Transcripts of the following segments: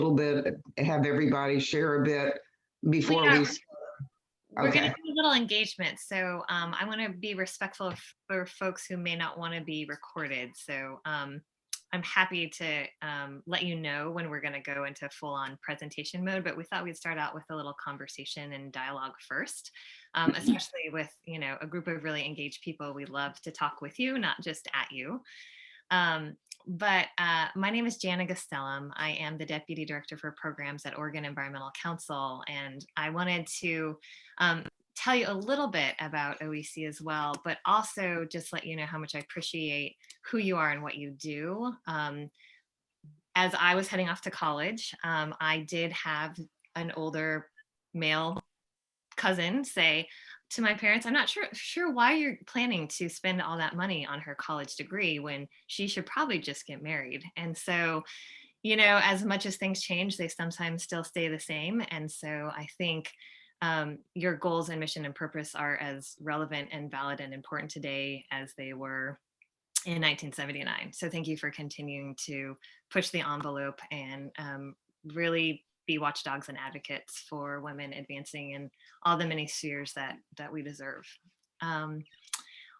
little bit, have everybody share a bit We before are. we We're going to okay. do a little engagement. So I want to be respectful for folks who may not want to be recorded. So I'm happy to let you know when we're going to go into full on presentation mode, but we thought we'd start out with a little conversation and dialogue first, especially with, a group of really engaged people. We love to talk with you, not just at you. But my name is Jana Gastellum. I am the Deputy Director for Programs at Oregon Environmental Council, and I wanted to tell you a little bit about OEC as well, but also just let you know how much I appreciate who you are and what you do. As I was heading off to college, I did have an older male cousin say to my parents, I'm not sure why you're planning to spend all that money on her college degree when she should probably just get married. And so, as much as things change, they sometimes still stay the same. And so I think your goals and mission and purpose are as relevant and valid and important today as they were in 1979. So thank you for continuing to push the envelope and really be watchdogs and advocates for women advancing in all the many spheres that we deserve.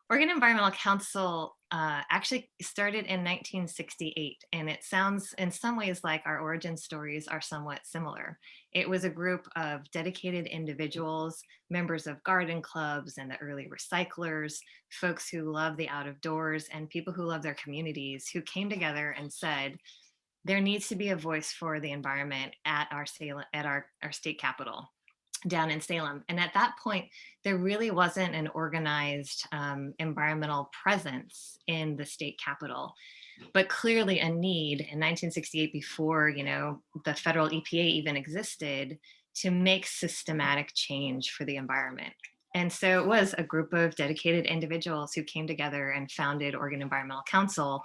Oregon Environmental Council actually started in 1968, and it sounds in some ways like our origin stories are somewhat similar. It was a group of dedicated individuals, members of garden clubs and the early recyclers, folks who love the out of doors, and people who love their communities, who came together and said, there needs to be a voice for the environment at our state capitol down in Salem. And at that point, there really wasn't an organized environmental presence in the state capitol, but clearly a need in 1968, before the federal EPA even existed, to make systematic change for the environment. And so it was a group of dedicated individuals who came together and founded Oregon Environmental Council,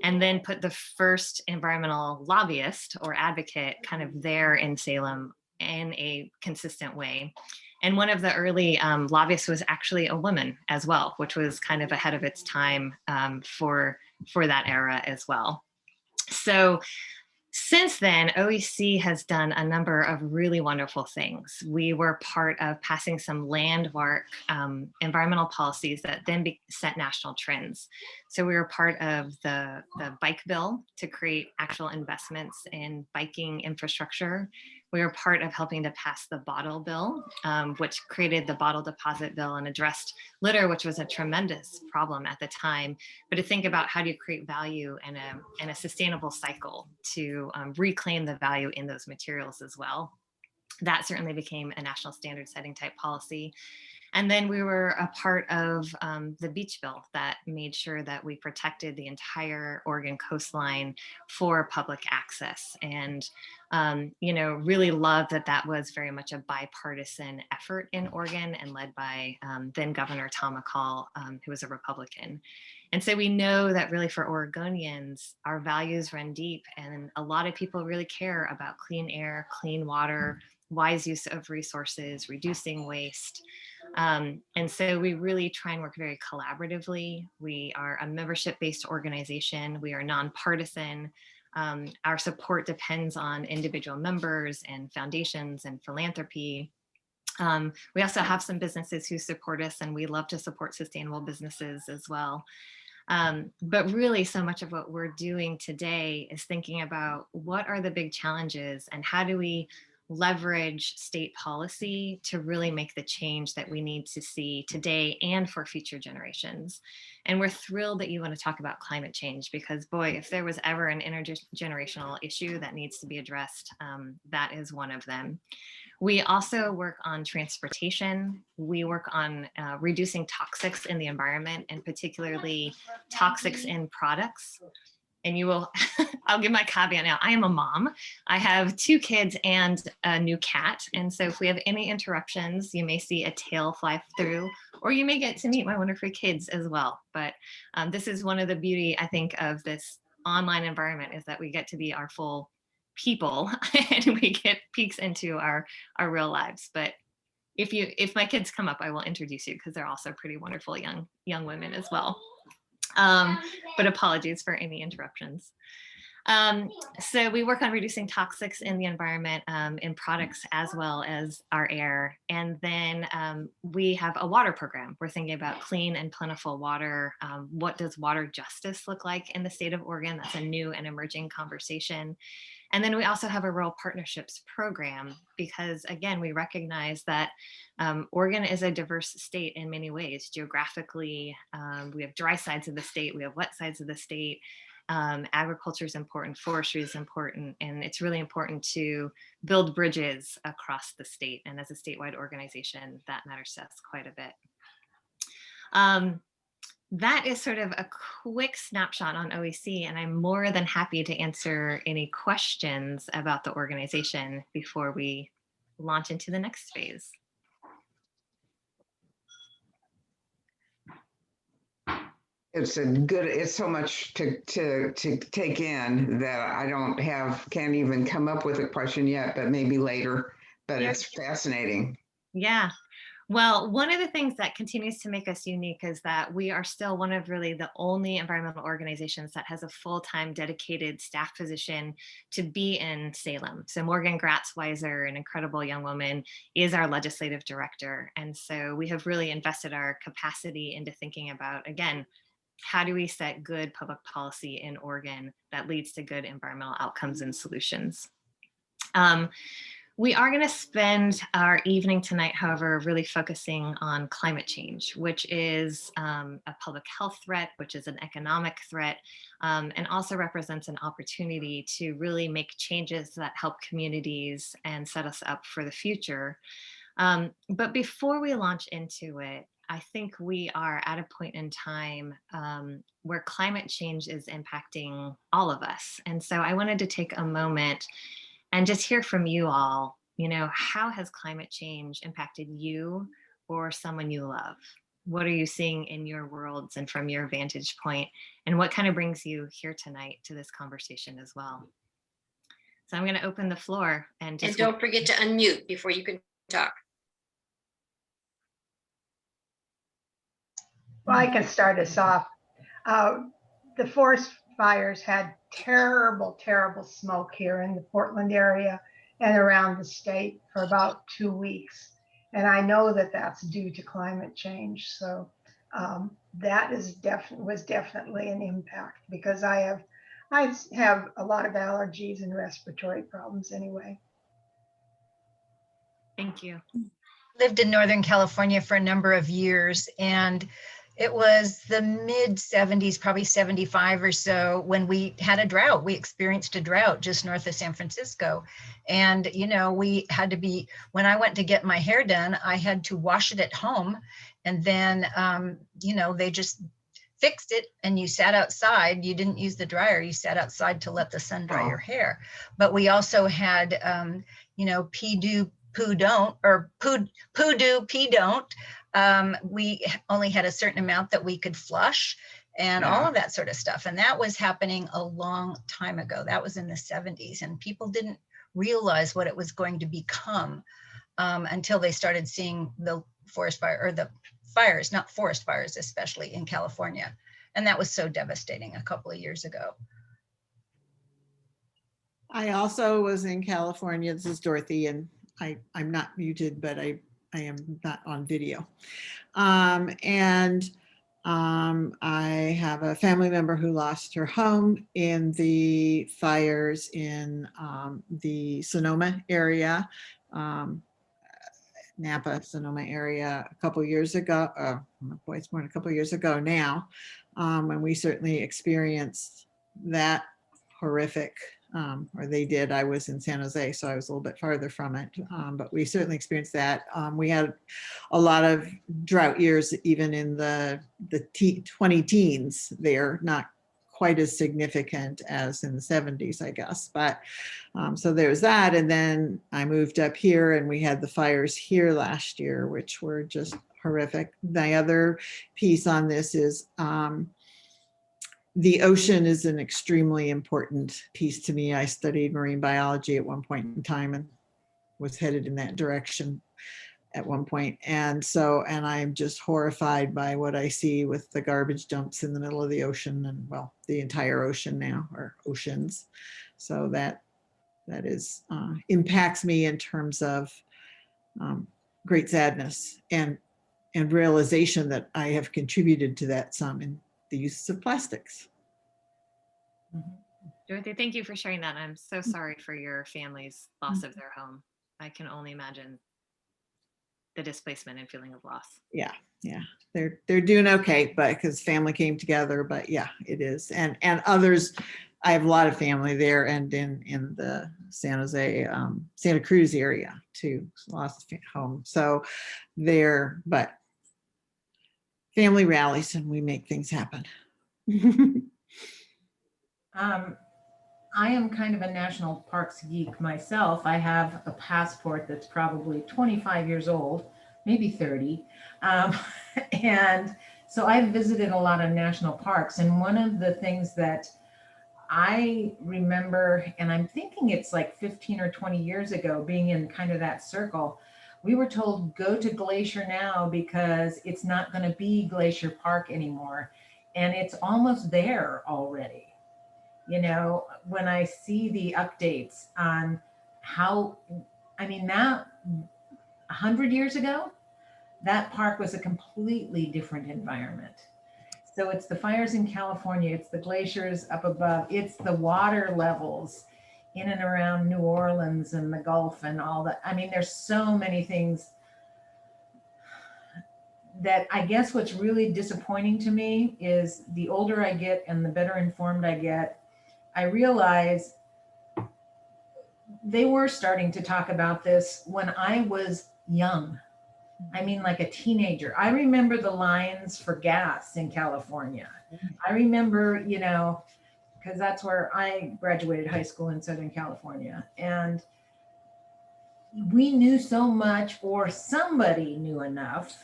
and then put the first environmental lobbyist or advocate kind of there in Salem in a consistent way. And one of the early lobbyists was actually a woman as well, which was kind of ahead of its time for that era as well. So since then, OEC has done a number of really wonderful things. We were part of passing some landmark environmental policies that then set national trends. So we were part of the bike bill to create actual investments in biking infrastructure. We were part of helping to pass the bottle bill, which created the bottle deposit bill and addressed litter, which was a tremendous problem at the time. But to think about how do you create value and a sustainable cycle to reclaim the value in those materials as well. That certainly became a national standard setting type policy. And then we were a part of the beach bill that made sure that we protected the entire Oregon coastline for public access. And, really loved that was very much a bipartisan effort in Oregon and led by then Governor Tom McCall, who was a Republican. And so we know that really for Oregonians, our values run deep, and a lot of people really care about clean air, clean water, wise use of resources, reducing waste. And so we really try and work very collaboratively. We are a membership-based organization. We are nonpartisan. Our support depends on individual members and foundations and philanthropy. We also have some businesses who support us, and we love to support sustainable businesses as well. But really, so much of what we're doing today is thinking about what are the big challenges and how do we leverage state policy to really make the change that we need to see today and for future generations. And we're thrilled that you want to talk about climate change, because boy, if there was ever an intergenerational issue that needs to be addressed, that is one of them. We also work on transportation. We work on reducing toxics in the environment, and particularly toxics in products. And you will, I'll give my caveat now. I am a mom. I have 2 kids and a new cat. And so if we have any interruptions, you may see a tail fly through, or you may get to meet my wonderful kids as well. But this is one of the beauty, I think, of this online environment, is that we get to be our full people and we get peeks into our real lives. But if my kids come up, I will introduce you, because they're also pretty wonderful young women as well. But apologies for any interruptions. So we work on reducing toxics in the environment, in products as well as our air. And then we have a water program. We're thinking about clean and plentiful water. What does water justice look like in the state of Oregon? That's a new and emerging conversation. And then we also have a rural partnerships program because, again, we recognize that Oregon is a diverse state in many ways. Geographically, we have dry sides of the state, we have wet sides of the state. Agriculture is important, forestry is important, and it's really important to build bridges across the state. And as a statewide organization, that matters to us quite a bit. That is sort of a quick snapshot on OEC, and I'm more than happy to answer any questions about the organization before we launch into the next phase. It's so much to take in that can't even come up with a question yet, but maybe later, but yeah. It's fascinating. Yeah. Well, one of the things that continues to make us unique is that we are still one of really the only environmental organizations that has a full-time dedicated staff position to be in Salem. So Morgan Gratz-Weiser, an incredible young woman, is our legislative director. And so we have really invested our capacity into thinking about, again, how do we set good public policy in Oregon that leads to good environmental outcomes and solutions? We are going to spend our evening tonight, however, really focusing on climate change, which is a public health threat, which is an economic threat, and also represents an opportunity to really make changes that help communities and set us up for the future. But before we launch into it, I think we are at a point in time where climate change is impacting all of us. And so I wanted to take a moment and just hear from you all, how has climate change impacted you or someone you love? What are you seeing in your worlds and from your vantage point? And what kind of brings you here tonight to this conversation as well? So I'm going to open the floor and don't forget to unmute before you can talk. Well, I can start us off. The forest fires had terrible, terrible smoke here in the Portland area and around the state for about 2 weeks. And I know that that's due to climate change. So that was definitely an impact because I have a lot of allergies and respiratory problems anyway. Thank you. Lived in Northern California for a number of years, and it was the mid 70s, probably 75 or so, when we had a drought. We experienced a drought just north of San Francisco. And, we had to when I went to get my hair done, I had to wash it at home. And then, they just fixed it and you sat outside. You didn't use the dryer. You sat outside to let the sun dry your hair. But we also had, pee do, poo don't, or poo do, pee don't. We only had a certain amount that we could flush and all of that sort of stuff. And that was happening a long time ago. That was in the 70s, and people didn't realize what it was going to become until they started seeing the forest fire, or the fires, not forest fires, especially in California. And that was so devastating a couple of years ago. I also was in California. This is Dorothy, and I'm not muted, but I am not on video. I have a family member who lost her home in the fires in the Sonoma area, Napa, Sonoma area a couple years ago. Boy, it's more than a couple years ago now, when we certainly experienced that horrific, or they did. I was in San Jose, so I was a little bit farther from it, but we certainly experienced that. We had a lot of drought years, even in the 20 teens there, not quite as significant as in the 70s, I guess. But so there's that. And then I moved up here and we had the fires here last year, which were just horrific. The other piece on this is the ocean is an extremely important piece to me. I studied marine biology at one point in time and was headed in that direction. at one point. And so, and I'm just horrified by what I see with the garbage dumps in the middle of the ocean, and well, the entire ocean now, or oceans. So that is impacts me in terms of great sadness and realization that I have contributed to that some in the use of plastics. Dorothy, thank you for sharing that. I'm so sorry for your family's loss of their home. I can only imagine the displacement and feeling of loss. Yeah, they're doing okay, but because family came together. But yeah, it is, and others. I have a lot of family there, and in the San Jose, Santa Cruz area too, lost home. So there, but family rallies and we make things happen. I am kind of a national parks geek myself. I have a passport that's probably 25 years old, maybe 30. And so I've visited a lot of national parks. And one of the things that I remember, and I'm thinking it's like 15 or 20 years ago, being in kind of that circle, we were told, go to Glacier now because it's not going to be Glacier Park anymore. And it's almost there already. You know, when I see the updates on how, I mean, that 100 years ago, that park was a completely different environment. So it's the fires in California, it's the glaciers up above, it's the water levels in and around New Orleans and the Gulf and all that. I mean, there's so many things that I guess what's really disappointing to me is the older I get and the better informed I get, I realize they were starting to talk about this when I was young. I mean, like a teenager. I remember the lines for gas in California. I remember, you know, because that's where I graduated high school in Southern California. And we knew so much, or somebody knew enough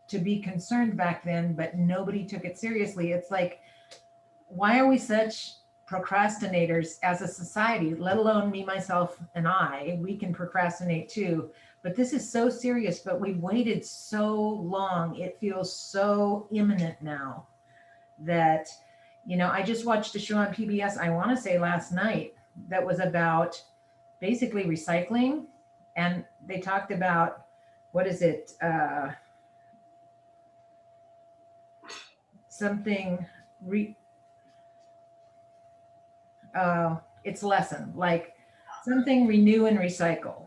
to be concerned back then, but nobody took it seriously. It's like, why are we such procrastinators as a society, let alone me, myself, and I? We can procrastinate too. But this is so serious, but we waited so long. It feels so imminent now that, you know, I just watched a show on PBS, I want to say last night, that was about basically recycling. And they talked about, what is it? It's lesson, like something renew and recycle.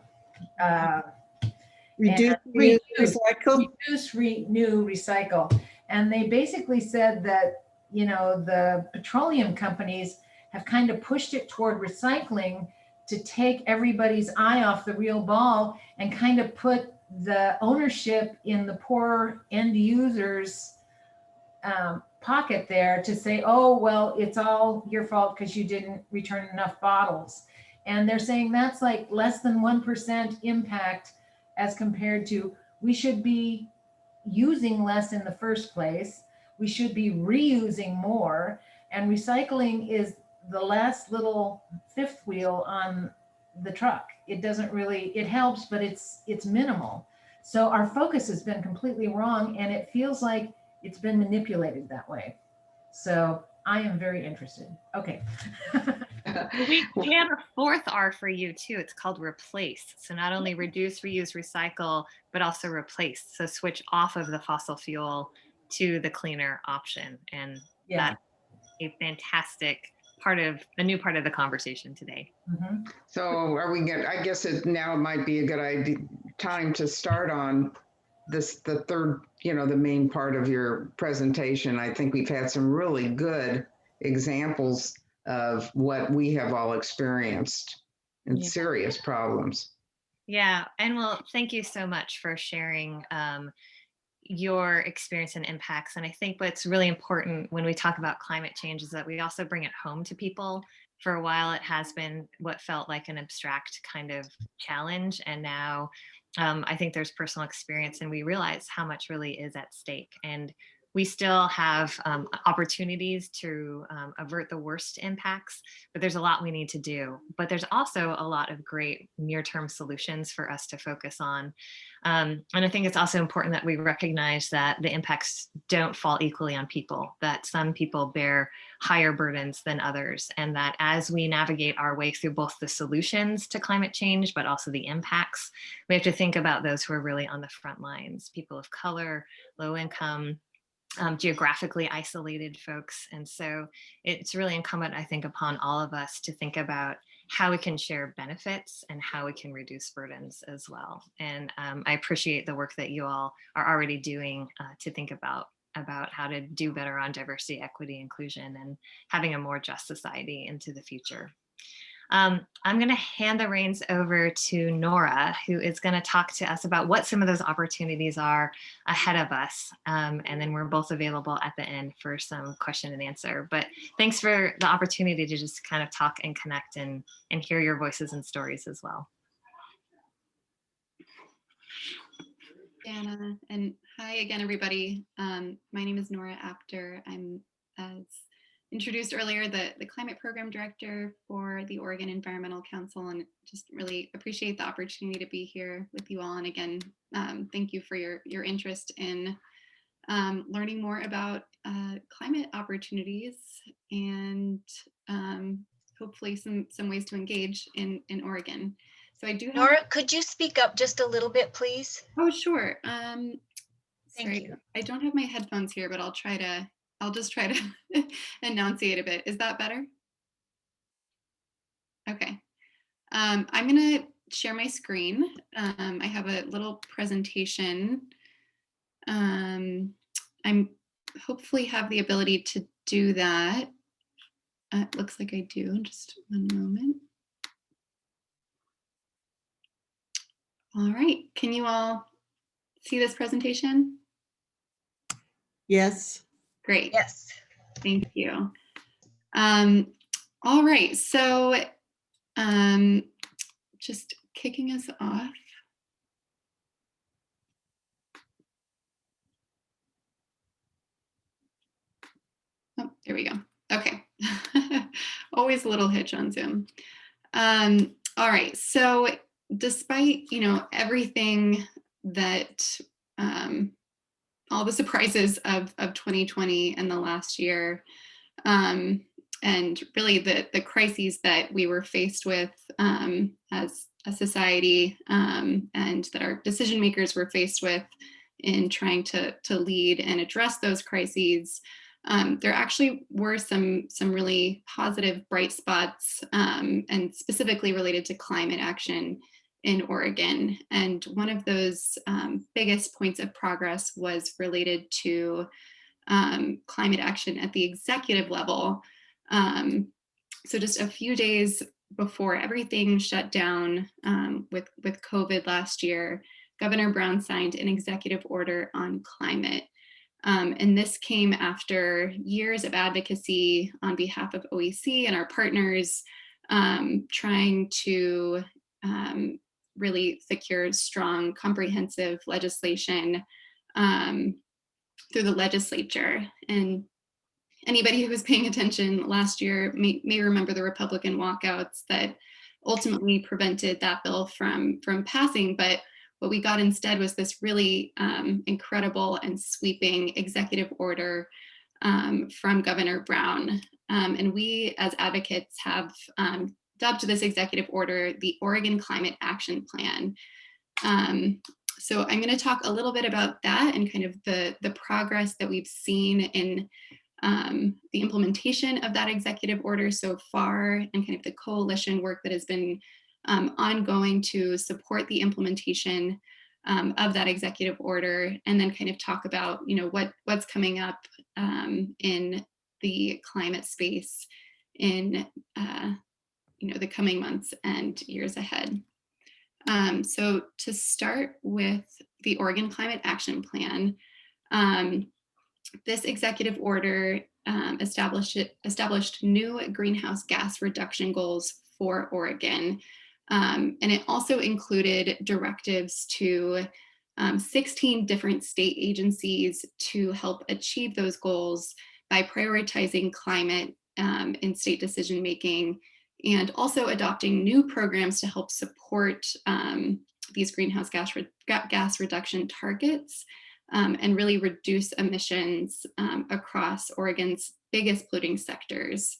Reduce, reuse, recycle. Reduce, renew, recycle. And they basically said that, you know, the petroleum companies have kind of pushed it toward recycling to take everybody's eye off the real ball and kind of put the ownership in the poor end users' pocket there to say, oh, well, it's all your fault because you didn't return enough bottles. And they're saying that's like less than 1% impact as compared to, we should be using less in the first place. We should be reusing more. And recycling is the last little fifth wheel on the truck. It doesn't really, it helps, but it's minimal. So our focus has been completely wrong, and it feels like it's been manipulated that way. So I am very interested. Okay. We have a fourth R for you too. It's called replace. So not only reduce, reuse, recycle, but also replace. So switch off of the fossil fuel to the cleaner option. And Yeah. that's a fantastic a new part of the conversation today. Mm-hmm. So are we good? I guess now might be a good time to start on this, the third, you know, the main part of your presentation. I think we've had some really good examples of what we have all experienced and serious problems. Yeah. And well, thank you so much for sharing your experience and impacts. And I think what's really important when we talk about climate change is that we also bring it home to people. For a while, it has been what felt like an abstract kind of challenge. And now I think there's personal experience, and we realize how much really is at stake. And we still have opportunities to avert the worst impacts, but there's a lot we need to do. But there's also a lot of great near-term solutions for us to focus on. And I think it's also important that we recognize that the impacts don't fall equally on people, that some people bear higher burdens than others, and that as we navigate our way through both the solutions to climate change, but also the impacts, we have to think about those who are really on the front lines, people of color, low income, geographically isolated folks. And so it's really incumbent, I think, upon all of us to think about how we can share benefits and how we can reduce burdens as well. And I appreciate the work that you all are already doing to think about how to do better on diversity, equity, inclusion, and having a more just society into the future. I'm going to hand the reins over to Nora, who is going to talk to us about what some of those opportunities are ahead of us. And then we're both available at the end for some question and answer. But thanks for the opportunity to just kind of talk and connect and hear your voices and stories as well. Jana, and hi again, everybody. My name is Nora Apter. I'm, as introduced earlier, the Climate Program Director for the Oregon Environmental Council, and just really appreciate the opportunity to be here with you all. And again, thank you for your interest in learning more about climate opportunities and hopefully some ways to engage in Oregon. So I do have— Nora, could you speak up just a little bit, please? Oh, sure. Thank you. I don't have my headphones here, but I'll just try to enunciate a bit. Is that better? Okay. I'm going to share my screen. I have a little presentation. I'm hopefully have the ability to do that. It looks like I do. Just one moment. All right. Can you all see this presentation? Yes. Great. Yes. Thank you. All right, so just kicking us off. Oh, there we go. Okay. Always a little hitch on Zoom. All right, so despite, everything that all the surprises of 2020 and the last year, and really the crises that we were faced with as a society, and that our decision makers were faced with in trying to lead and address those crises, there actually were some really positive bright spots, and specifically related to climate action in Oregon. And one of those biggest points of progress was related to climate action at the executive level. So just a few days before everything shut down with COVID last year, Governor Brown signed an executive order on climate. And this came after years of advocacy on behalf of OEC and our partners, trying to really secure strong, comprehensive legislation through the legislature. And anybody who was paying attention last year may remember the Republican walkouts that ultimately prevented that bill from passing. But what we got instead was this really incredible and sweeping executive order from Governor Brown. And we as advocates have dubbed this executive order the Oregon Climate Action Plan. So I'm going to talk a little bit about that and kind of the progress that we've seen in the implementation of that executive order so far, and kind of the coalition work that has been ongoing to support the implementation of that executive order, and then kind of talk about what's coming up in the climate space in the coming months and years ahead. So to start with the Oregon Climate Action Plan, this executive order established new greenhouse gas reduction goals for Oregon. And it also included directives to 16 different state agencies to help achieve those goals by prioritizing climate in state decision making, and also adopting new programs to help support these greenhouse gas reduction targets and really reduce emissions across Oregon's biggest polluting sectors.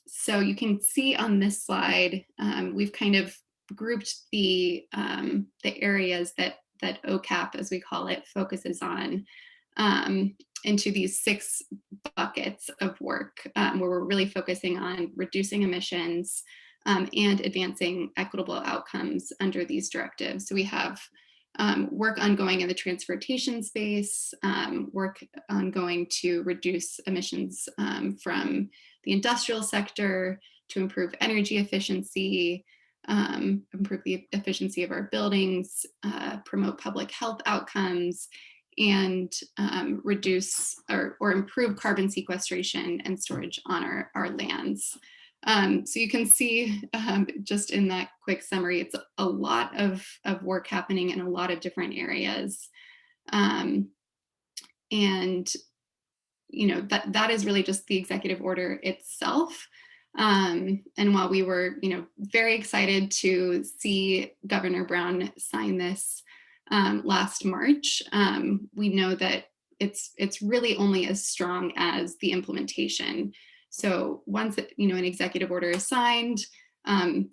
So you can see on this slide, we've kind of grouped the areas that OCAP, as we call it, focuses on into these 6 buckets of work, where we're really focusing on reducing emissions and advancing equitable outcomes under these directives. So we have work ongoing in the transportation space, work ongoing to reduce emissions from the industrial sector, to improve energy efficiency, improve the efficiency of our buildings, promote public health outcomes, and reduce or improve carbon sequestration and storage on our lands. So you can see just in that quick summary, it's a lot of work happening in a lot of different areas. And you know, that is really just the executive order itself. And while we were, you know, very excited to see Governor Brown sign this last March, we know that it's really only as strong as the implementation. So once you know, an executive order is signed,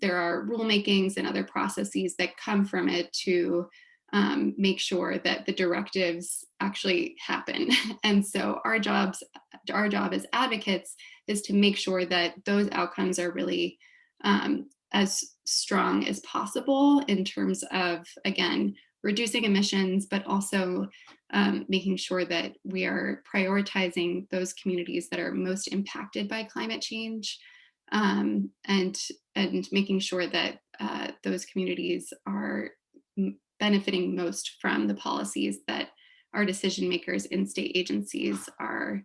there are rulemakings and other processes that come from it to make sure that the directives actually happen. And so our job as advocates is to make sure that those outcomes are really as strong as possible in terms of, again, reducing emissions, but also making sure that we are prioritizing those communities that are most impacted by climate change, and making sure that those communities are benefiting most from the policies that our decision makers in state agencies are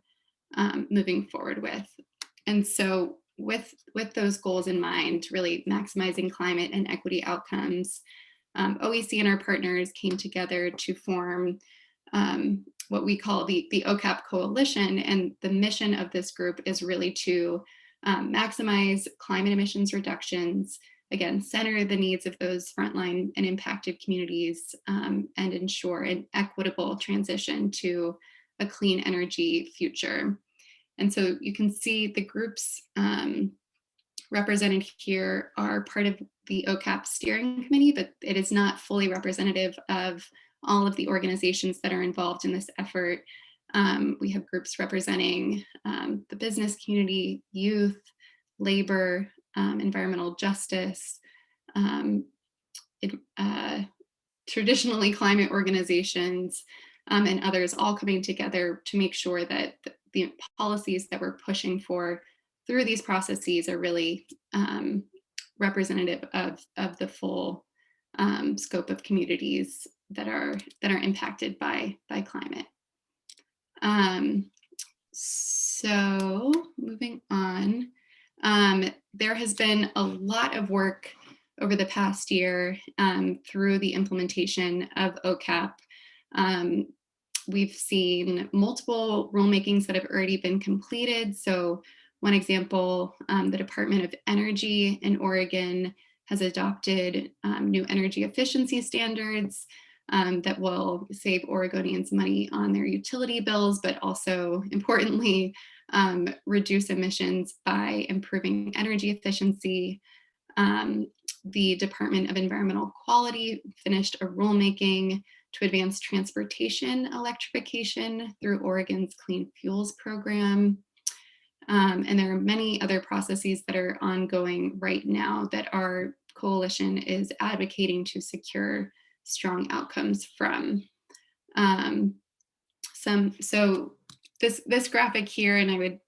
moving forward with. And so with those goals in mind, really maximizing climate and equity outcomes, OEC and our partners came together to form what we call the OCAP Coalition. And the mission of this group is really to maximize climate emissions reductions, again, center the needs of those frontline and impacted communities, and ensure an equitable transition to a clean energy future. And so you can see the groups represented here are part of the OCAP steering committee, but it is not fully representative of all of the organizations that are involved in this effort. We have groups representing the business community, youth, labor, environmental justice, traditionally climate organizations, and others, all coming together to make sure that the policies that we're pushing for through these processes are really representative of the full scope of communities that are impacted by climate. So moving on, there has been a lot of work over the past year through the implementation of OCAP. We've seen multiple rulemakings that have already been completed. So one example, the Department of Energy in Oregon has adopted new energy efficiency standards that will save Oregonians money on their utility bills, but also importantly, reduce emissions by improving energy efficiency. The Department of Environmental Quality finished a rulemaking to advance transportation electrification through Oregon's Clean Fuels program. And there are many other processes that are ongoing right now that our coalition is advocating to secure strong outcomes from. So this graphic here, and I would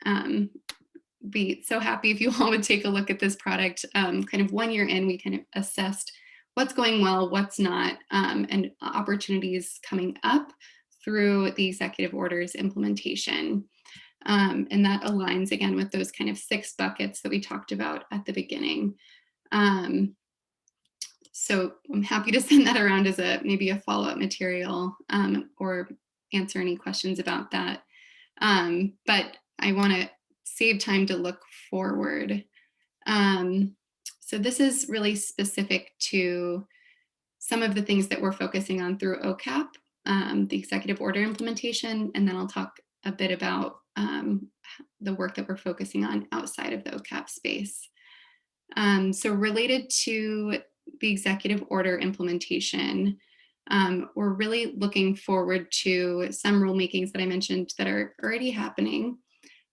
be so happy if you all would take a look at this product. Kind of 1 year in, we kind of assessed what's going well, what's not, and opportunities coming up through the executive order's implementation. And that aligns again with those kind of 6 buckets that we talked about at the beginning. So I'm happy to send that around as maybe a follow-up material, or answer any questions about that. But I want to save time to look forward. So this is really specific to some of the things that we're focusing on through OCAP, the executive order implementation, and then I'll talk a bit about the work that we're focusing on outside of the OCAP space. So related to the executive order implementation, we're really looking forward to some rulemakings that I mentioned that are already happening,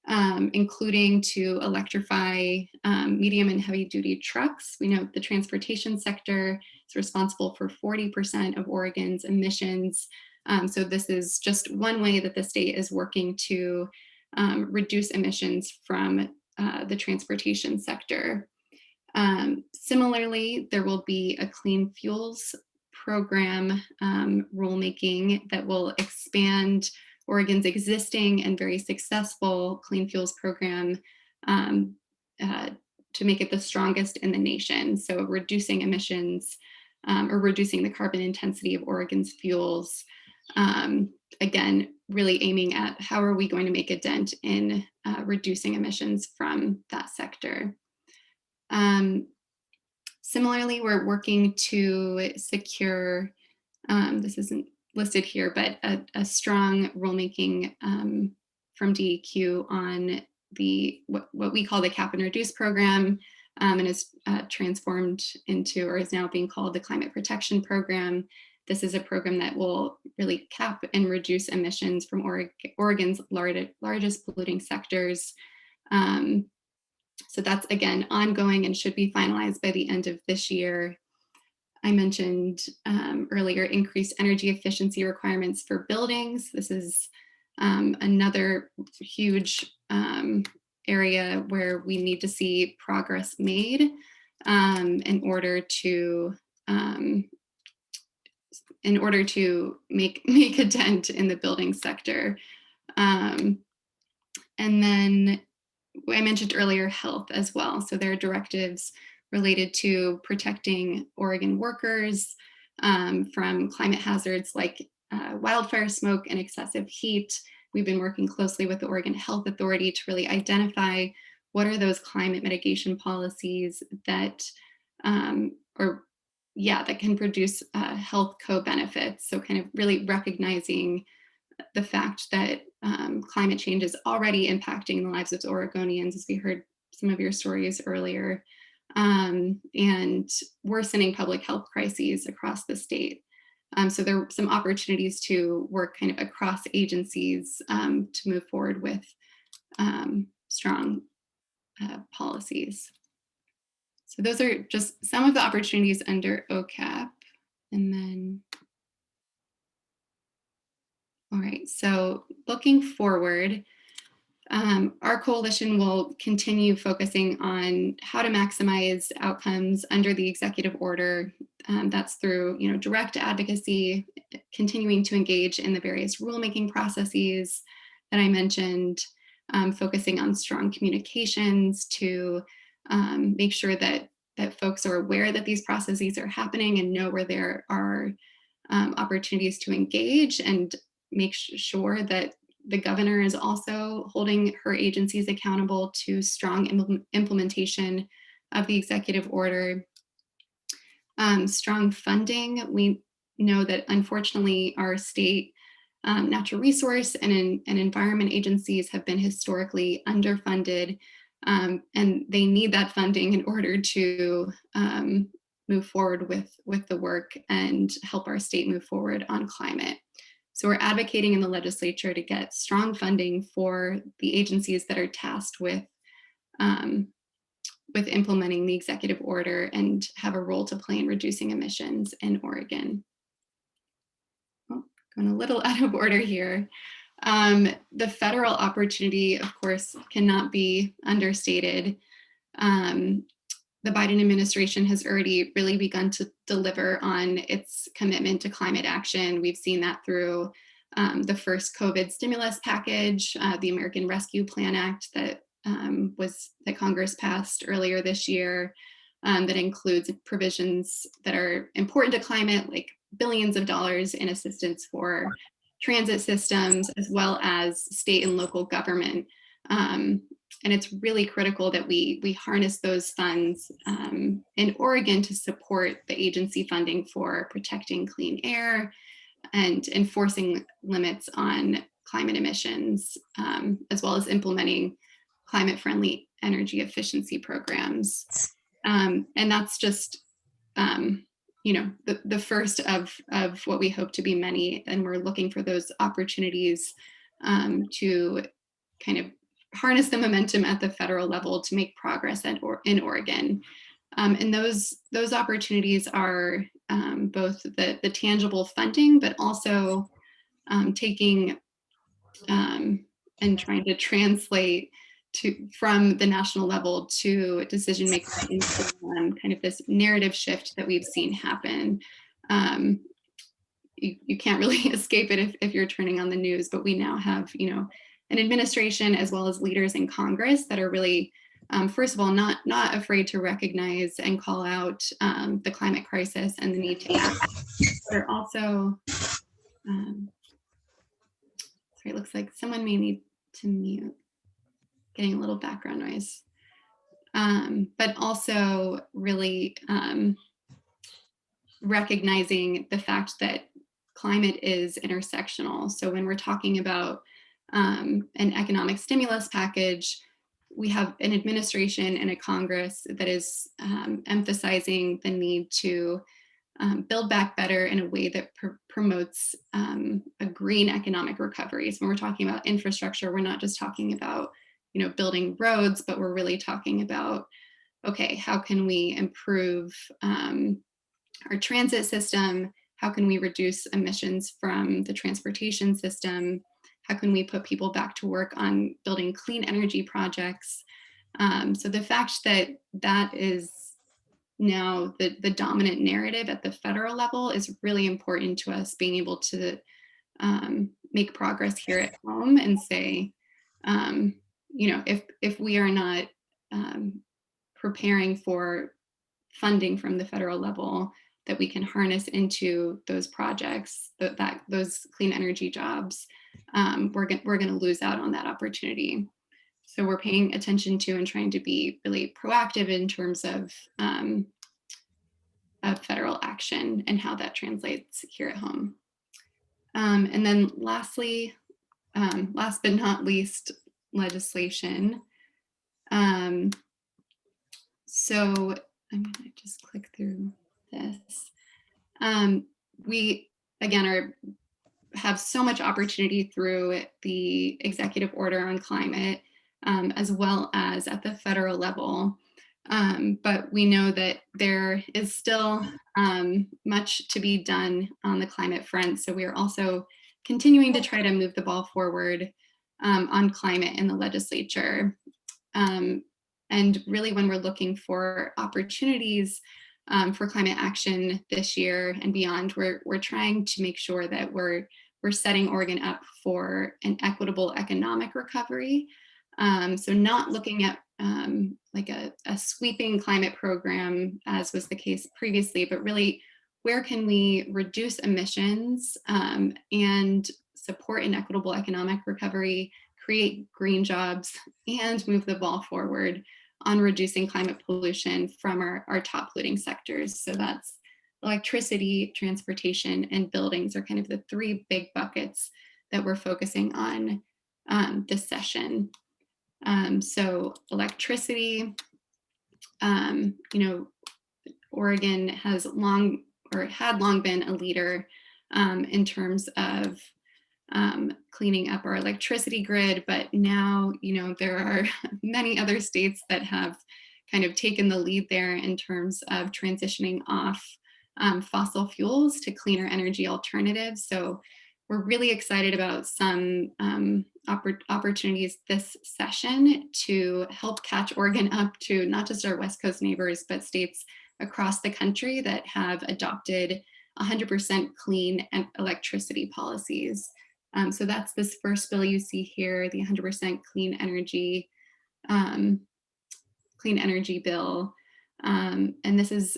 including to electrify medium and heavy duty trucks. We know the transportation sector is responsible for 40% of Oregon's emissions. So this is just one way that the state is working to reduce emissions from the transportation sector. Similarly, there will be a clean fuels program rulemaking that will expand Oregon's existing and very successful clean fuels program to make it the strongest in the nation. So reducing emissions or reducing the carbon intensity of Oregon's fuels. Again, really aiming at how are we going to make a dent in reducing emissions from that sector. Similarly, we're working to secure, this isn't listed here, but a strong rulemaking from DEQ on the what we call the cap and reduce program, and is transformed into, or is now being called, the climate protection program. This is a program that will really cap and reduce emissions from Oregon's largest polluting sectors. So that's, again, ongoing and should be finalized by the end of this year. I mentioned earlier increased energy efficiency requirements for buildings. This is another huge area where we need to see progress made in order to make a dent in the building sector. And then I mentioned earlier health as well. So there are directives related to protecting Oregon workers from climate hazards like wildfire smoke and excessive heat. We've been working closely with the Oregon Health Authority to really identify what are those climate mitigation policies that that can produce health co-benefits. So kind of really recognizing the fact that climate change is already impacting the lives of Oregonians, as we heard some of your stories earlier, and worsening public health crises across the state. So there are some opportunities to work kind of across agencies to move forward with strong policies. So those are just some of the opportunities under OCAP. And then, all right, so looking forward, our coalition will continue focusing on how to maximize outcomes under the executive order. That's through, direct advocacy, continuing to engage in the various rulemaking processes that I mentioned, focusing on strong communications to make sure that folks are aware that these processes are happening and know where there are opportunities to engage, and make sure that the governor is also holding her agencies accountable to strong implementation of the executive order. Strong funding. We know that unfortunately our state natural resource and environment agencies have been historically underfunded, and they need that funding in order to move forward with the work and help our state move forward on climate. So we're advocating in the legislature to get strong funding for the agencies that are tasked with implementing the executive order and have a role to play in reducing emissions in Oregon. Oh, going a little out of order here. The federal opportunity, of course, cannot be understated. The Biden administration has already really begun to deliver on its commitment to climate action. We've seen that through the first COVID stimulus package, the American Rescue Plan Act that Congress passed earlier this year, that includes provisions that are important to climate, like billions of dollars in assistance for transit systems, as well as state and local government. And it's really critical that we harness those funds in Oregon to support the agency funding for protecting clean air and enforcing limits on climate emissions, as well as implementing climate-friendly energy efficiency programs. And that's just, the first of what we hope to be many, and we're looking for those opportunities to kind of harness the momentum at the federal level to make progress in Oregon. And those opportunities are both the tangible funding, but also taking and trying to translate from the national level to decision makers into kind of this narrative shift that we've seen happen. You can't really escape it if you're turning on the news, but we now have, an administration as well as leaders in Congress that are really, first of all, not afraid to recognize and call out the climate crisis and the need to act. But are also, sorry, it looks like someone may need to mute. Getting a little background noise. But also really recognizing the fact that climate is intersectional. So when we're talking about an economic stimulus package, we have an administration and a Congress that is emphasizing the need to build back better in a way that promotes a green economic recovery. So when we're talking about infrastructure, we're not just talking about building roads, but we're really talking about, okay, how can we improve our transit system? How can we reduce emissions from the transportation system? How can we put people back to work on building clean energy projects? So the fact that that is now the dominant narrative at the federal level is really important to us being able to make progress here at home and say, if we are not preparing for funding from the federal level that we can harness into those projects, those clean energy jobs, we're going to lose out on that opportunity. So we're paying attention to and trying to be really proactive in terms of federal action and how that translates here at home. And then lastly, last but not least, legislation. So I'm going to just click through this. We, again, have so much opportunity through the executive order on climate, as well as at the federal level. But we know that there is still much to be done on the climate front. So we are also continuing to try to move the ball forward on climate in the legislature. And really when we're looking for opportunities for climate action this year and beyond, we're trying to make sure that we're setting Oregon up for an equitable economic recovery. So not looking at like a sweeping climate program as was the case previously, but really where can we reduce emissions and support an equitable economic recovery, create green jobs, and move the ball forward on reducing climate pollution from our top polluting sectors. So that's electricity, transportation, and buildings are kind of the three big buckets that we're focusing on this session. So electricity, Oregon has had long been a leader in terms of cleaning up our electricity grid, but now, there are many other states that have kind of taken the lead there in terms of transitioning off fossil fuels to cleaner energy alternatives. So we're really excited about some opportunities this session to help catch Oregon up to not just our West Coast neighbors, but states across the country that have adopted 100% clean electricity policies. So that's this first bill you see here, the 100% clean energy bill. And this is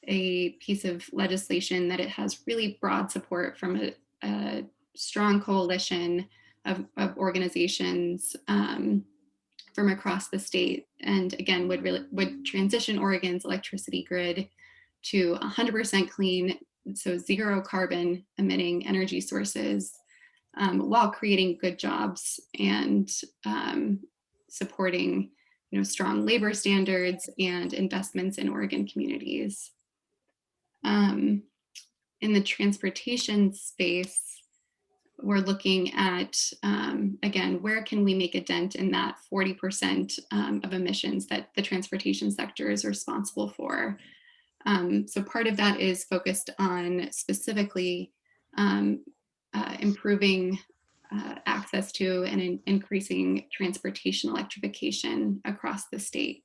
a piece of legislation that it has really broad support from a strong coalition of organizations from across the state, and again would transition Oregon's electricity grid to 100% clean, so zero carbon emitting energy sources, while creating good jobs and supporting strong labor standards and investments in Oregon communities. In the transportation space, we're looking at, again, where can we make a dent in that 40% of emissions that the transportation sector is responsible for? So part of that is focused on specifically improving access to and increasing transportation electrification across the state.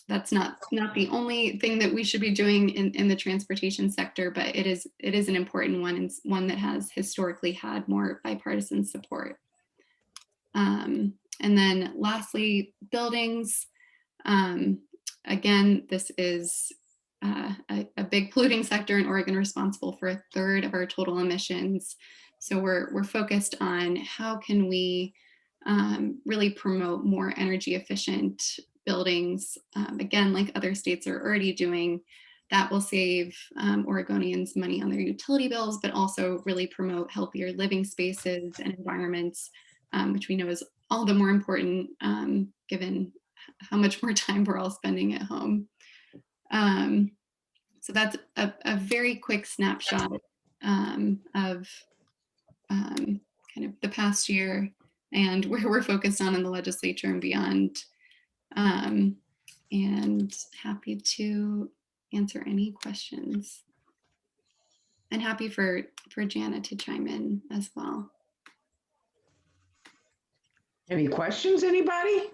That's not the only thing that we should be doing in the transportation sector, but it is an important one, and one that has historically had more bipartisan support. And then lastly, buildings. Again, this is a big polluting sector in Oregon, responsible for 1/3 of our total emissions. So we're focused on how can we really promote more energy efficient buildings, again, like other states are already doing, that will save Oregonians money on their utility bills, but also really promote healthier living spaces and environments, which we know is all the more important given how much more time we're all spending at home. So that's a very quick snapshot of kind of the past year and where we're focused on in the legislature and beyond. And happy to answer any questions. And happy for Jana to chime in as well. Any questions, anybody?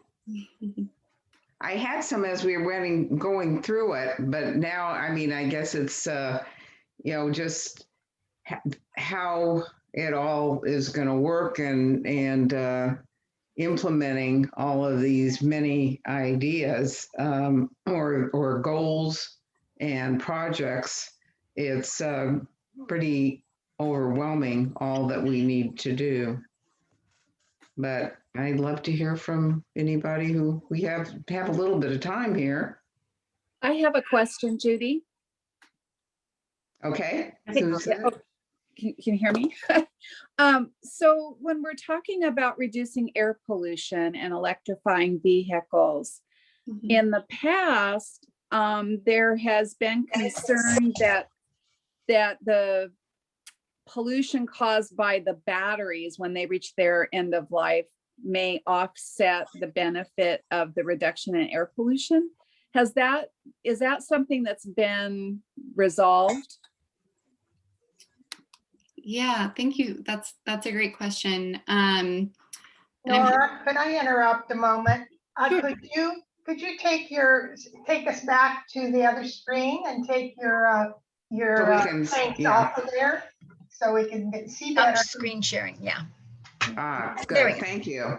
I had some as we were going through it, but now, I mean, I guess it's, just how it all is going to work and implementing all of these many ideas or goals and projects. It's pretty overwhelming, all that we need to do. But I'd love to hear from anybody who we have a little bit of time here. I have a question, Judy. Okay. Can you hear me? So when we're talking about reducing air pollution and electrifying vehicles, in the past, there has been concern that the pollution caused by the batteries when they reach their end of life may offset the benefit of the reduction in air pollution. Is that something that's been resolved? Yeah, thank you. That's a great question. Nora, could I interrupt a moment? Sure. Could you take us back to the other screen and take your things off of there so we can see better? Screen sharing, yeah. Good. Thank you.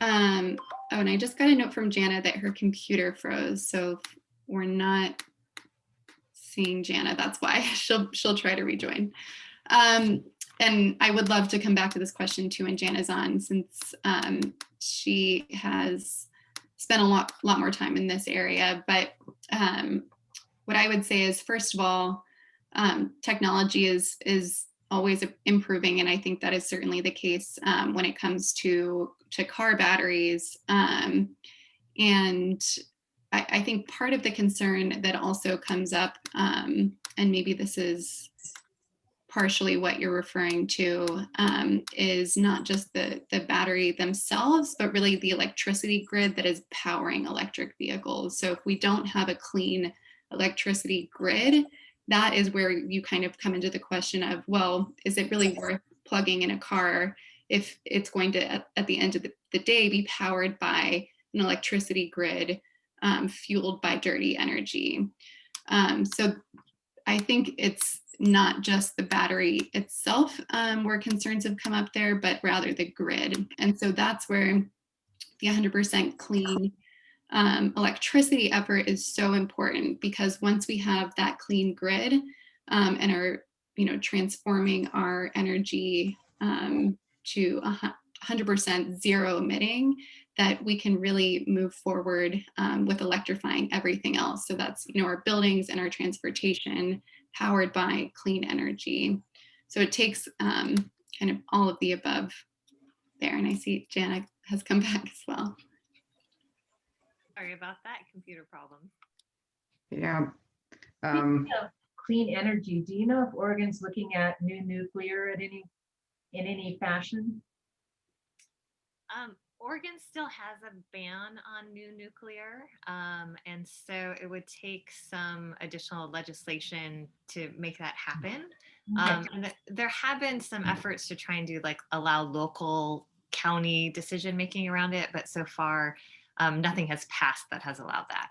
Oh, and I just got a note from Jana that her computer froze, so if we're not seeing Jana, that's why. She'll try to rejoin. And I would love to come back to this question too when Jana's on, since she has spent a lot more time in this area. But what I would say is, first of all, technology is always improving, and I think that is certainly the case when it comes to car batteries. And I think part of the concern that also comes up, and maybe this is partially what you're referring to, is not just the battery themselves, but really the electricity grid that is powering electric vehicles. So if we don't have a clean electricity grid, that is where you kind of come into the question of, well, is it really worth plugging in a car if it's going to, at the end of the day, be powered by an electricity grid fueled by dirty energy? So I think it's not just the battery itself where concerns have come up there, but rather the grid. And so that's where the 100% clean electricity effort is so important, because once we have that clean grid and are, transforming our energy to 100% zero emitting, that we can really move forward with electrifying everything else. So that's, our buildings and our transportation powered by clean energy. So it takes kind of all of the above there. And I see Jana has come back as well. Sorry about that, computer problem. Yeah. Speaking of clean energy, do you know if Oregon's looking at new nuclear in any fashion? Oregon still has a ban on new nuclear, and so it would take some additional legislation to make that happen. And there have been some efforts to try and do allow local county decision making around it, but so far nothing has passed that has allowed that.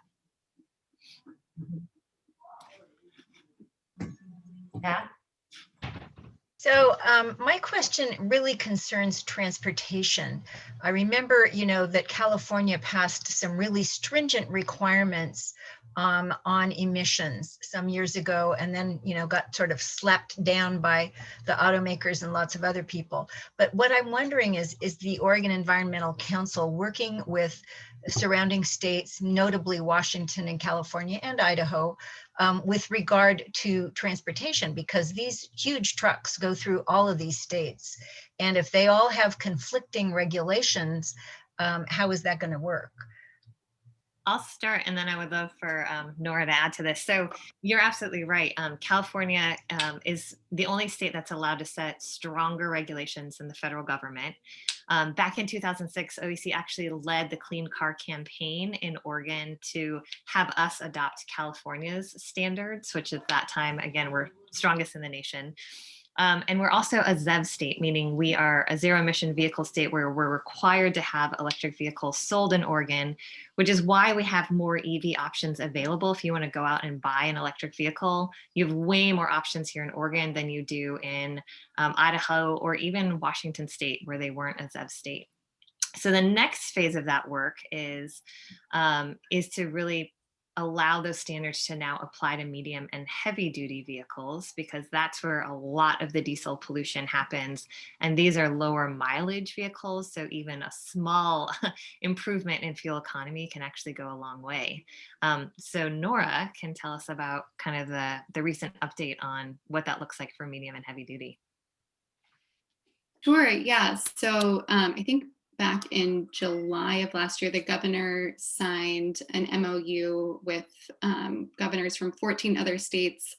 Yeah. So my question really concerns transportation. I remember, that California passed some really stringent requirements on emissions some years ago, and then, got sort of slapped down by the automakers and lots of other people. But what I'm wondering is the Oregon Environmental Council working with surrounding states, notably Washington and California and Idaho, with regard to transportation, because these huge trucks go through all of these states. And if they all have conflicting regulations, how is that going to work? I'll start, and then I would love for Nora to add to this. So you're absolutely right. California is the only state that's allowed to set stronger regulations than the federal government. Back in 2006, OEC actually led the Clean Car campaign in Oregon to have us adopt California's standards, which at that time, again, we're strongest in the nation. And we're also a ZEV state, meaning we are a zero emission vehicle state where we're required to have electric vehicles sold in Oregon, which is why we have more EV options available. If you want to go out and buy an electric vehicle, you have way more options here in Oregon than you do in Idaho or even Washington state, where they weren't a ZEV state. So the next phase of that work is to really allow those standards to now apply to medium and heavy duty vehicles, because that's where a lot of the diesel pollution happens. And these are lower mileage vehicles. So even a small improvement in fuel economy can actually go a long way. So Nora can tell us about kind of the recent update on what that looks like for medium and heavy duty. Sure, yeah. So I think back in July of last year, the governor signed an MOU with governors from 14 other states,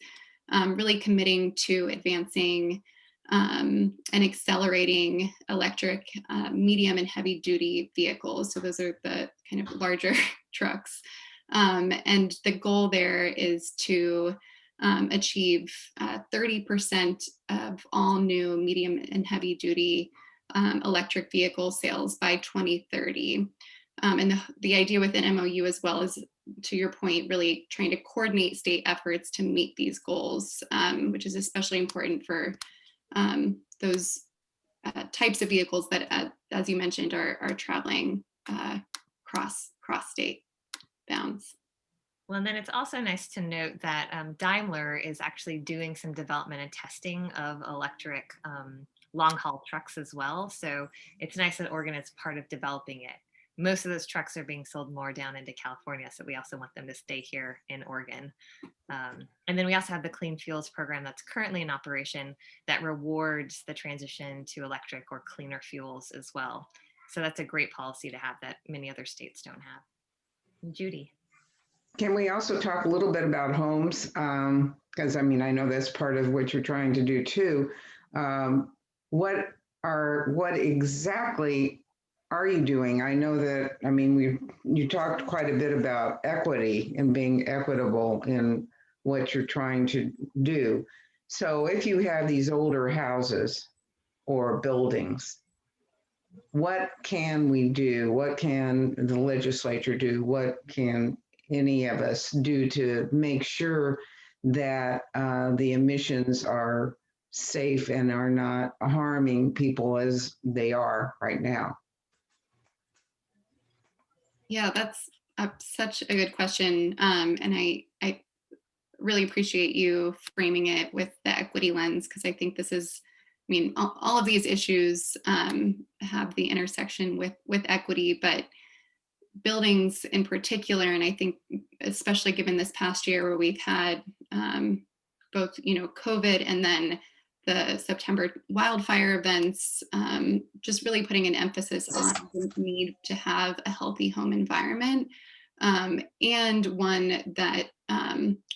really committing to advancing and accelerating electric medium and heavy duty vehicles. So those are the kind of larger trucks. And the goal there is to achieve 30% of all new medium and heavy duty electric vehicle sales by 2030. And the idea with an MOU as well is, to your point, really trying to coordinate state efforts to meet these goals, which is especially important for those types of vehicles that, as you mentioned, are traveling cross state bounds. Well, and then it's also nice to note that Daimler is actually doing some development and testing of electric long haul trucks as well. So it's nice that Oregon is part of developing it. Most of those trucks are being sold more down into California, so we also want them to stay here in Oregon. And then we also have the Clean Fuels program that's currently in operation that rewards the transition to electric or cleaner fuels as well. So that's a great policy to have that many other states don't have. Judy. Can we also talk a little bit about homes? Because I know that's part of what you're trying to do too. What exactly are you doing? I know that, you talked quite a bit about equity and being equitable in what you're trying to do. So if you have these older houses or buildings, what can we do? What can the legislature do? What can any of us do to make sure that the emissions are safe and are not harming people as they are right now? Yeah, that's such a good question. And I really appreciate you framing it with the equity lens, because I think this is, I mean, all of these issues have the intersection with equity, but buildings in particular, and I think especially given this past year where we've had both, COVID and then the September wildfire events, just really putting an emphasis on the need to have a healthy home environment, and one that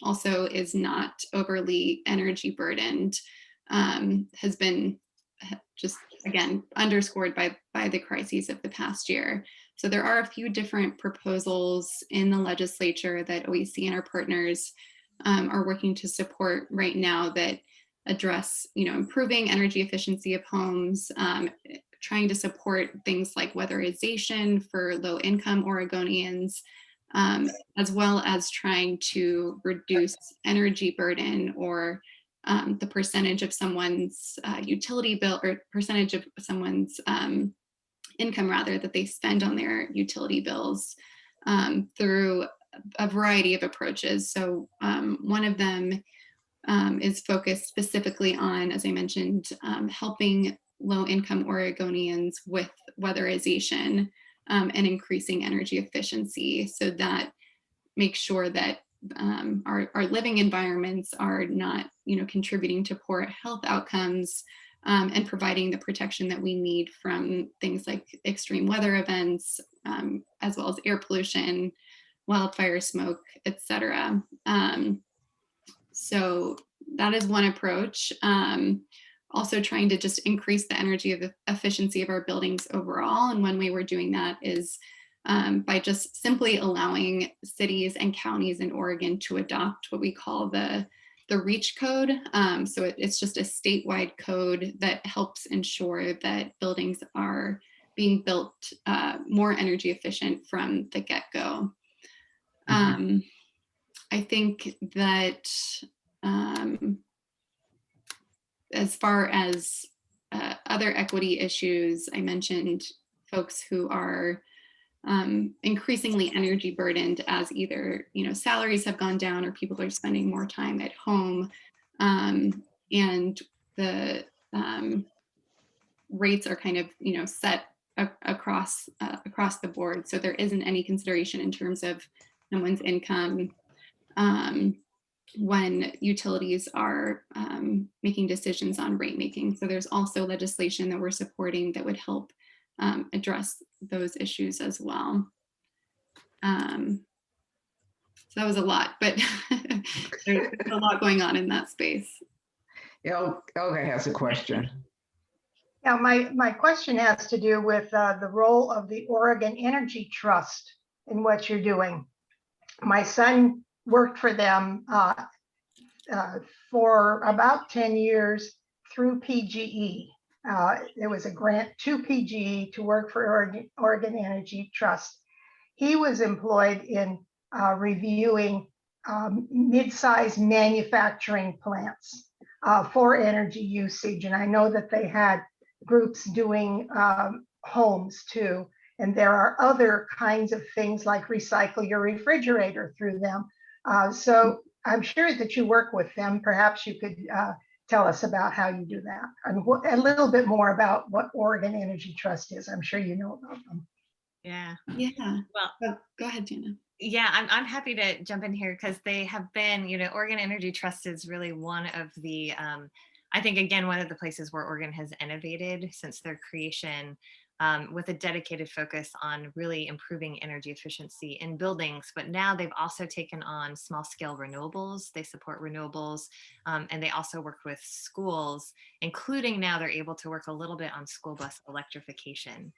also is not overly energy burdened, has been just, again, underscored by the crises of the past year. So there are a few different proposals in the legislature that OEC and our partners are working to support right now that address, improving energy efficiency of homes, trying to support things like weatherization for low-income Oregonians, as well as trying to reduce energy burden, or the percentage of someone's utility bill, or percentage of someone's income rather, that they spend on their utility bills, through a variety of approaches. So one of them is focused specifically on, as I mentioned, helping low-income Oregonians with weatherization, and increasing energy efficiency, so that makes sure that our living environments are not, contributing to poor health outcomes, and providing the protection that we need from things like extreme weather events, as well as air pollution, wildfire smoke, etc. So that is one approach. Also trying to just increase the energy efficiency of our buildings overall. And one way we're doing that is by just simply allowing cities and counties in Oregon to adopt what we call the REACH code. So it's just a statewide code that helps ensure that buildings are being built more energy efficient from the get-go. I think that as far as other equity issues, I mentioned folks who are increasingly energy burdened, as either salaries have gone down or people are spending more time at home, and the rates are kind of set across the board, so there isn't any consideration in terms of someone's income when utilities are making decisions on rate making. So there's also legislation that we're supporting that would help address those issues as well. So that was a lot, but there's a lot going on in that space. Olga has a question. Yeah, my question has to do with the role of the Oregon Energy Trust in what you're doing. My son worked for them for about 10 years through PGE. There was a grant to PGE to work for Oregon Energy Trust. He was employed in reviewing mid-sized manufacturing plants for energy usage. And I know that they had groups doing homes too. And there are other kinds of things like recycle your refrigerator through them. So I'm sure that you work with them. Perhaps you could tell us about how you do that, and a little bit more about what Oregon Energy Trust is. I'm sure you know about them. Yeah. Well, go ahead, Jana. Yeah, I'm happy to jump in here, because they have been, Oregon Energy Trust is really one of the, I think, again, one of the places where Oregon has innovated since their creation, with a dedicated focus on really improving energy efficiency in buildings. But now they've also taken on small scale renewables. They support renewables, and they also work with schools, including now they're able to work a little bit on school bus electrification.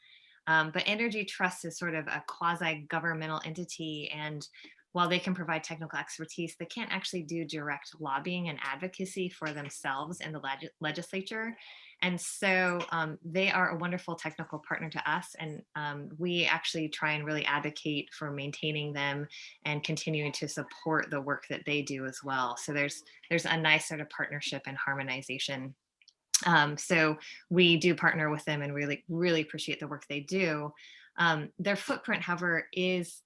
But Energy Trust is sort of a quasi-governmental entity, and while they can provide technical expertise, they can't actually do direct lobbying and advocacy for themselves in the legislature. And so they are a wonderful technical partner to us, and we actually try and really advocate for maintaining them and continuing to support the work that they do as well. So there's a nice sort of partnership and harmonization. So we do partner with them and really appreciate the work they do. Their footprint, however, is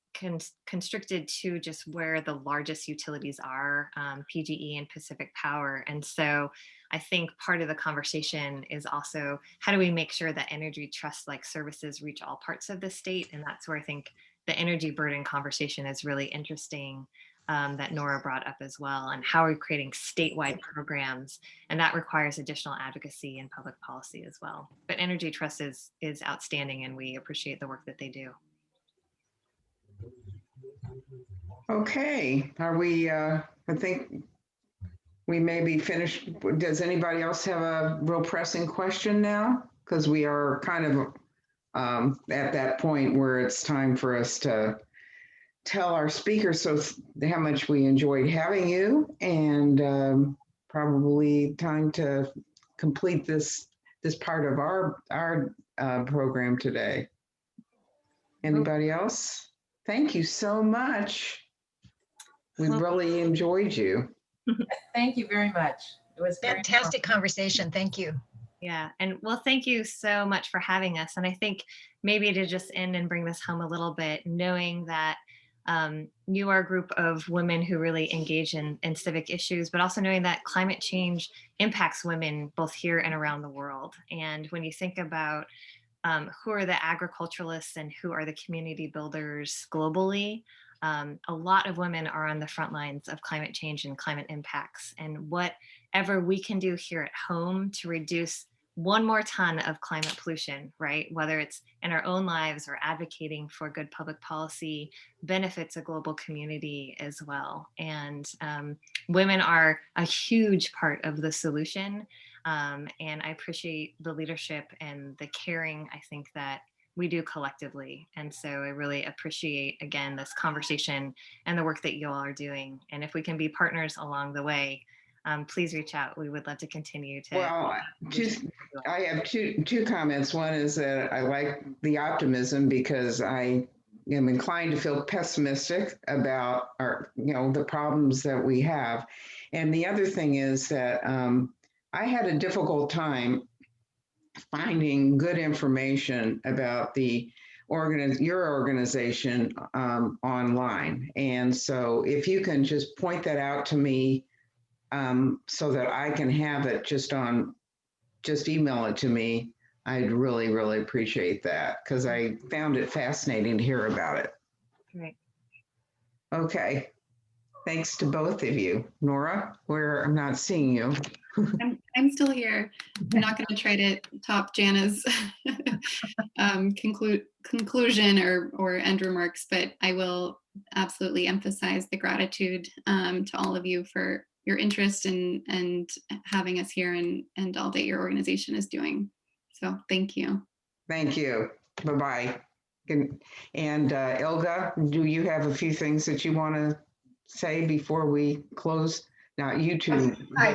constricted to just where the largest utilities are, PGE and Pacific Power. And so I think part of the conversation is also how do we make sure that energy trust-like services reach all parts of the state? And that's where I think the energy burden conversation is really interesting, that Nora brought up as well. And how are we creating statewide programs? And that requires additional advocacy and public policy as well. But Energy Trust is outstanding, and we appreciate the work that they do. Okay, are we, I think we may be finished. Does anybody else have a real pressing question now? Because we are kind of at that point where it's time for us to tell our speakers how much we enjoyed having you, and probably time to complete this part of our program today. Anybody else? Thank you so much. We really enjoyed you. Thank you very much. It was very Fantastic conversation. Thank you. Yeah, and well, thank you so much for having us. And I think maybe to just end and bring this home a little bit, knowing that you are a group of women who really engage in civic issues, but also knowing that climate change impacts women both here and around the world. And when you think about who are the agriculturalists and who are the community builders globally, a lot of women are on the front lines of climate change and climate impacts. And whatever we can do here at home to reduce one more ton of climate pollution, right? Whether it's in our own lives or advocating for good public policy, benefits a global community as well. And women are a huge part of the solution. And I appreciate the leadership and the caring, I think, that we do collectively. And so I really appreciate, again, this conversation and the work that you all are doing. And if we can be partners along the way, please reach out. We would love to continue to. Well, I have two comments. One is that I like the optimism because I am inclined to feel pessimistic about the problems that we have. And the other thing is that I had a difficult time finding good information about your organization online. And so if you can just point that out to me so that I can have it just email it to me, I'd really, really appreciate that because I found it fascinating to hear about it. Great. Okay. Thanks to both of you. Nora, I'm not seeing you. I'm still here. I'm not going to try to top Jana's conclusion or end remarks, but I will absolutely emphasize the gratitude to all of you for your interest and having us here and all that your organization is doing. So thank you. Thank you. Bye-bye. And Ilga, do you have a few things that you want to say before we close? Now, you two. I